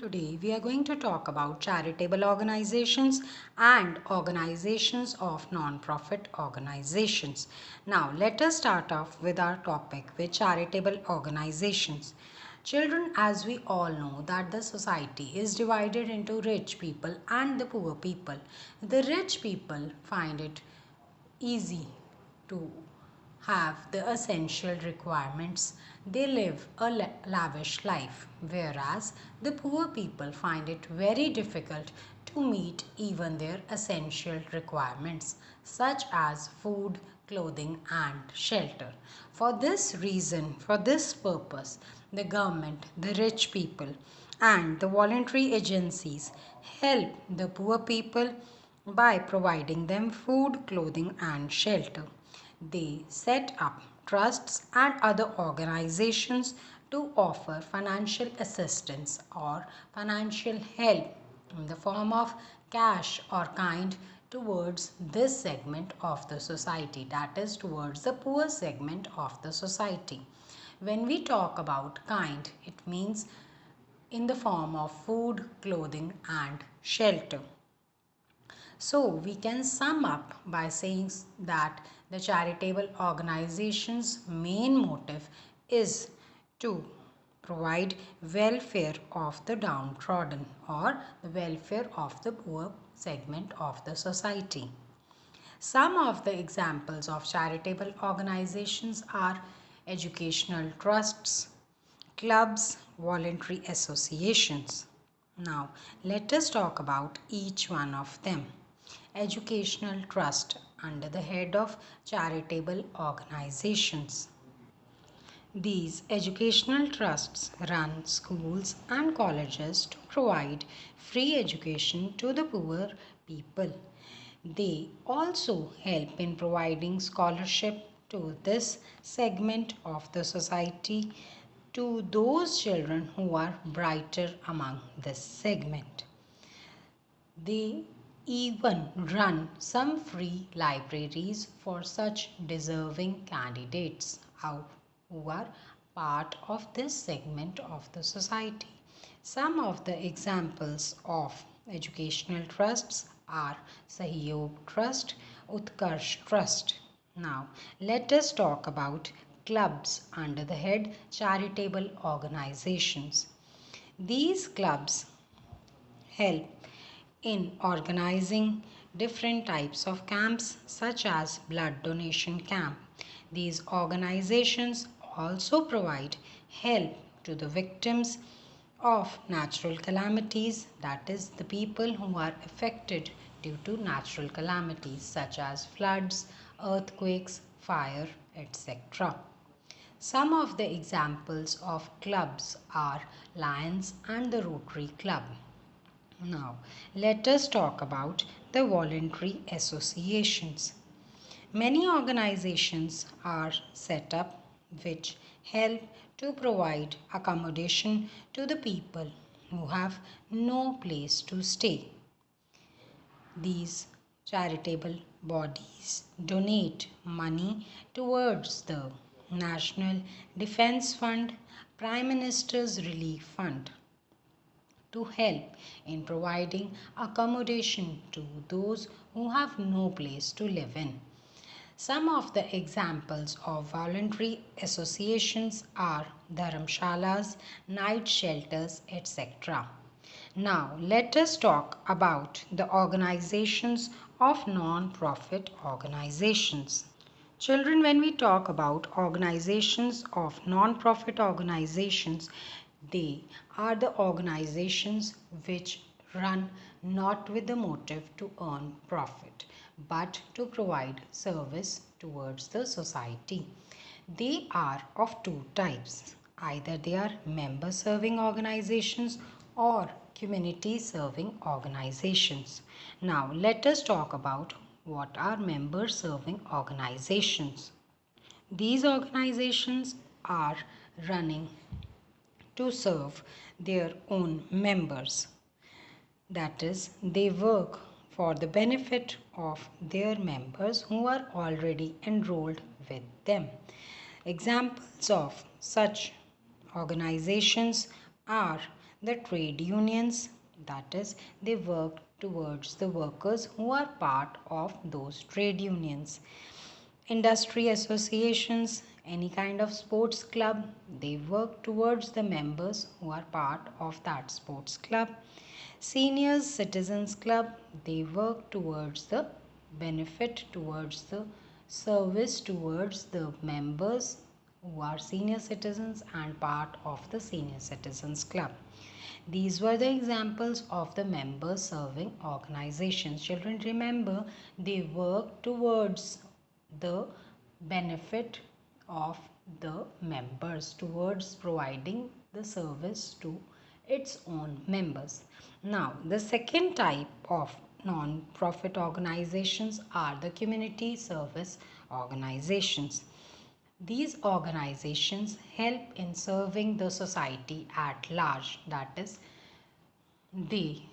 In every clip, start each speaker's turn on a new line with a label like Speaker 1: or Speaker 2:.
Speaker 1: Today we are going to talk about charitable organizations and organizations of non-profit organizations. Now let us start off with our topic with charitable organizations. Children, as we all know that the society is divided into rich people and the poor people. The rich people find it easy to have the essential requirements. They live a lavish life, whereas the poor people find it very difficult to meet even their essential requirements, such as food, clothing, and shelter. For this reason, for this purpose, the government, the rich people, and the voluntary agencies help the poor people by providing them food, clothing, and shelter. They set up trusts and other organizations to offer financial assistance or financial help in the form of cash or kind towards this segment of the society, that is, towards the poor segment of the society. When we talk about kind, it means in the form of food, clothing, and shelter. So we can sum up by saying that the charitable organization's main motive is to provide welfare of the downtrodden or the welfare of the poor segment of the society. Some of the examples of charitable organizations are educational trusts, clubs, voluntary associations. Now, let us talk about each one of them. Educational trust under the head of charitable organizations. These educational trusts run schools and colleges to provide free education to the poor people. They also help in providing scholarship to this segment of the society, to those children who are brighter among this segment. They even run some free libraries for such deserving candidates who are part of this segment of the society. Some of the examples of educational trusts are Sahyog Trust, Utkarsh Trust. Now, let us talk about clubs under the head charitable organizations. These clubs help in organizing different types of camps such as blood donation camp. These organizations also provide help to the victims of natural calamities, that is the people who are affected due to natural calamities such as floods, earthquakes, fire, etc. Some of the examples of clubs are Lions and the Rotary Club. Now, let us talk about the voluntary associations. Many organizations are set up which help to provide accommodation to the people who have no place to stay. These charitable bodies donate money towards the National Defense Fund, Prime Minister's Relief Fund, to help in providing accommodation to those who have no place to live in. Some of the examples of voluntary associations are dharamshalas, night shelters, etc. Now, let us talk about the organizations of non-profit organizations. Children, when we talk about organizations of non-profit organizations, they are the organizations which run not with the motive to earn profit, but to provide service towards the society. They are of two types. Either they are member serving organizations or community serving organizations. Now let us talk about what are member serving organizations. These organizations are running to serve their own members. That is, they work for the benefit of their members who are already enrolled with them. Examples of such organizations are The trade unions, that is, they work towards the workers who are part of those trade unions. Industry associations, any kind of sports club, they work towards the members who are part of that sports club. Seniors citizens club, they work towards the benefit, towards the service, towards the members who are senior citizens and part of the senior citizens club. These were the examples of the member serving organizations. Children, remember, they work towards the benefit of the members, towards providing the service to its own members. Now, the second type of non-profit organizations are the community service organizations. These organizations help in serving the society at large. That is, they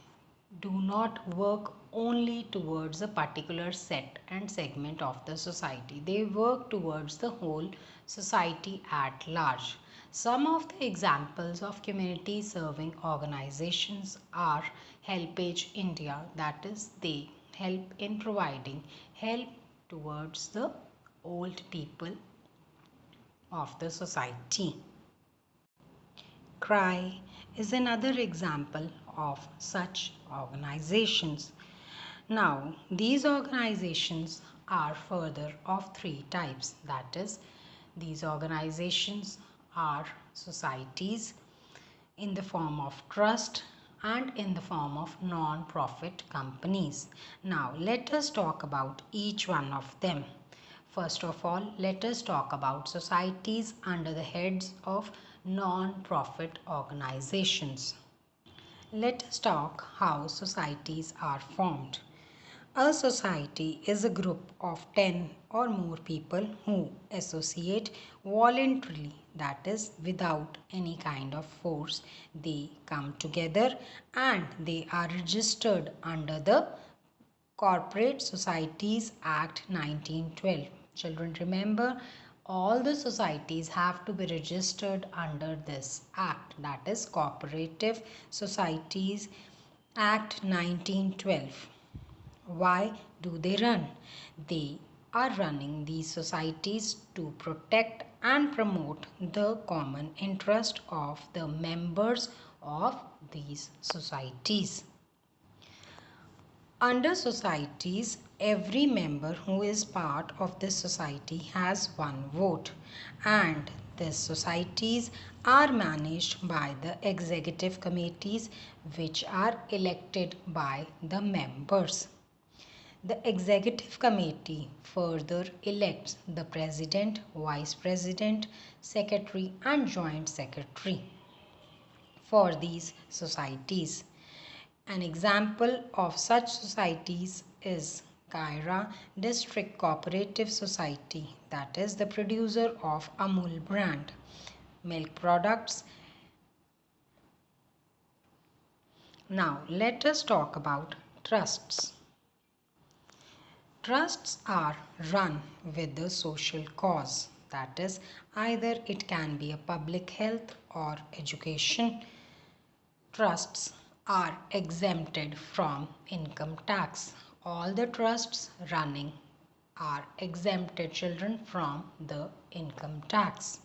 Speaker 1: do not work only towards a particular set and segment of the society. They work towards the whole society at large. Some of the examples of community serving organizations are Helpage India, that is, they help in providing help towards the old people of the society. CRY is another example of such organizations. Now, these organizations are further of three types. That is, these organizations are societies in the form of trust and in the form of non-profit companies. Now, let us talk about each one of them. First of all, let us talk about societies under the heads of non-profit organizations. Let us talk how societies are formed. A society is a group of 10 or more people who associate voluntarily, that is, without any kind of force. They come together and they are registered under the Corporate Societies Act 1912. Children, remember, all the societies have to be registered under this act, that is Cooperative Societies Act 1912. Why do they run? They are running these societies to protect and promote the common interest of the members of these societies. Under societies, every member who is part of this society has one vote, and these societies are managed by the executive committees, which are elected by the members. The executive committee further elects the president, vice president, secretary and joint secretary for these societies. An example of such societies is Kaira District Cooperative Society, that is the producer of Amul brand milk products. Now let us talk about trusts. Trusts are run with a social cause, that is, either it can be a public health or education. Trusts are exempted from income tax. All the trusts running are exempted, children, from the income tax.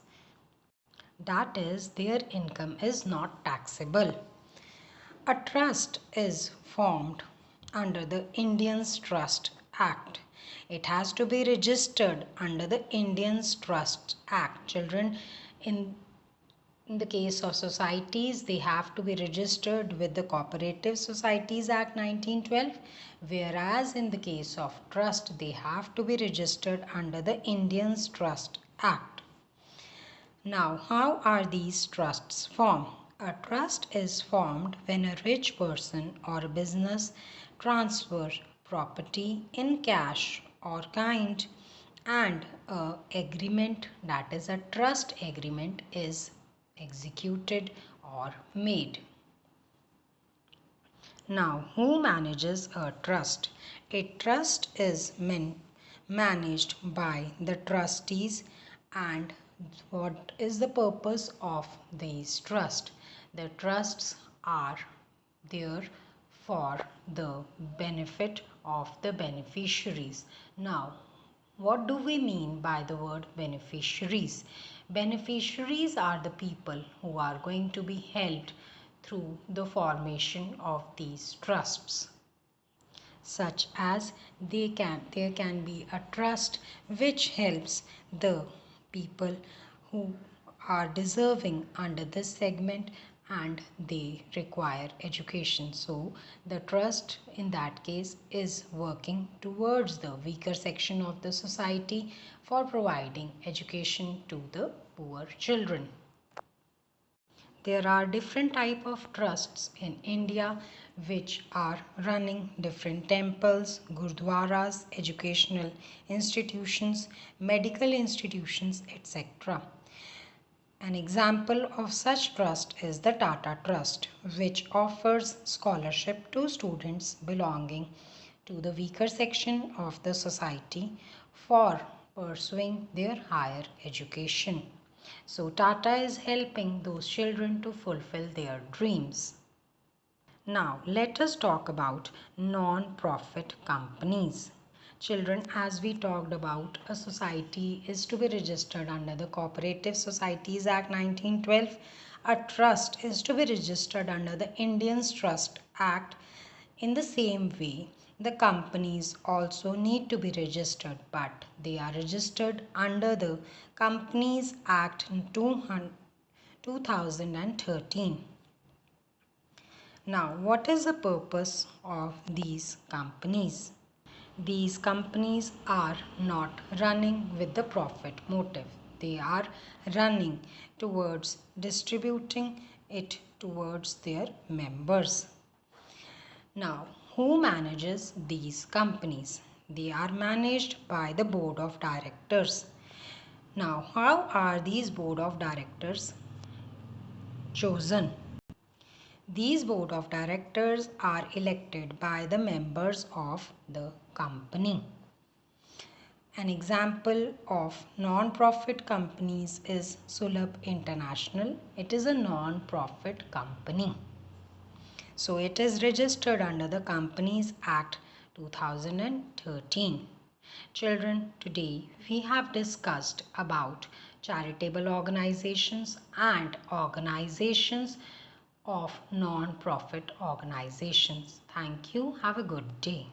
Speaker 1: That is, their income is not taxable. A trust is formed under the Indian Trust Act. It has to be registered under the Indian Trust Act. Children, in the case of societies, they have to be registered with the Cooperative Societies Act 1912, whereas in the case of trust, they have to be registered under the Indian Trust Act. Now, how are these trusts formed? A trust is formed when a rich person or a business transfer property in cash or kind, and a agreement, that is a trust agreement, is executed or made. Now, who manages a trust? A trust is managed by the trustees. And what is the purpose of these trusts? The trusts are there for the benefit of the beneficiaries. Now, what do we mean by the word beneficiaries? Beneficiaries are the people who are going to be helped through the formation of these trusts, such as there can be a trust which helps the people who are deserving under this segment and they require education. So the trust in that case is working towards the weaker section of the society for providing education to the poor children. There are different type of trusts in India which are running different temples, gurdwaras, educational institutions, medical institutions, etc. An example of such trust is the Tata Trust, which offers scholarship to students belonging to the weaker section of the society for pursuing their higher education. So Tata is helping those children to fulfill their dreams. Now let us talk about non-profit companies. Children, as we talked about, a society is to be registered under the Cooperative Societies Act 1912. A trust is to be registered under the Indian Trust Act. In the same way, the companies also need to be registered, but they are registered under the Companies Act 2013. Now, what is the purpose of these companies? These companies are not running with the profit motive. They are running towards distributing it towards their members. Now, who manages these companies? They are managed by the board of directors. Now, how are these board of directors chosen? These board of directors are elected by the members of the company. An example of non-profit companies is Sulabh International. It is a non-profit company. So it is registered under the Companies Act 2013. Children, today we have discussed about charitable organizations and organizations of non-profit organizations. Thank you. Have a good day.